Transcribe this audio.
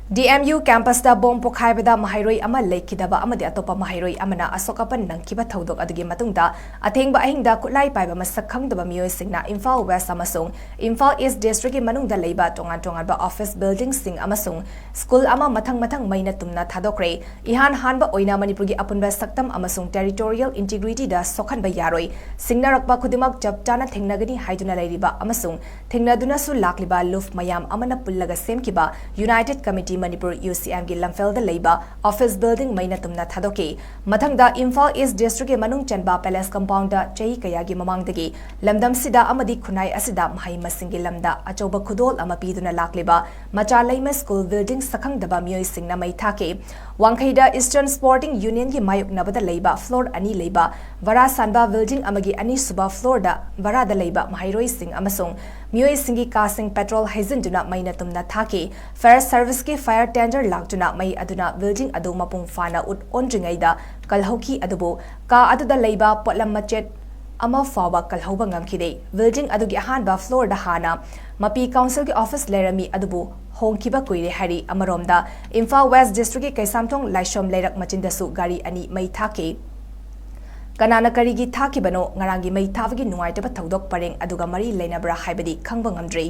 DMU campus da bom pokhaibada mahairoi ama lekhidaba amadi atopa mahairoi amana asokapan nangkiba thodok adugi matungda athengba ahingda kutlai paiba masak khangdaba miyoi singna Imphal West amasung Imphal East district ki manungda leiba tongan ba office building sing amasung school ama mathang maina tumna thadokre ihan hanba oina manipur gi apunba saktam amasung territorial integrity da sokhanba yaroi singnarakba khudimak chapchana thengnagani haiduna leiriba amasung thengnaduna su lakliba luf mayam amana pullaga semkiba United Committee Manipur UCM gi lamfel da leiba office building maina tumna thadoke mathangda Imphal East district ge manung chanba palace compound da chei kaya gi mamangdagi lamdam sida amadi khunai asida mahai masing gi lamda achoba khudol ama piduna lakliba macha leima school building sakhang daba miyoi singna mai thake wangkhaida Eastern Sporting Union gi mayuk nabada leiba floor ani leiba vara sanba building amagi ani suba floor da vara da leiba mahairoi sing amasung miyoi singi casing petrol haizin duna maina tumna thake fire service ke fire tender lagtuna mai aduna building adu mapung fana ut onjingaida kalhauki adubo ka aduda leiba potlam machet ama fawa kalhauba ngamkhide building adugi ahanba floor da hana mapi council ki office lerami adubu hongkiba kuire hari amaromda Imphal West district ki kaisamthong laishom leirak machindasu gari ani mai thake kanana karigi thaki bano ngarangi mai thavagi nungaitaba thodok pareng aduga mari leinabra haibadi khangba ngamdrei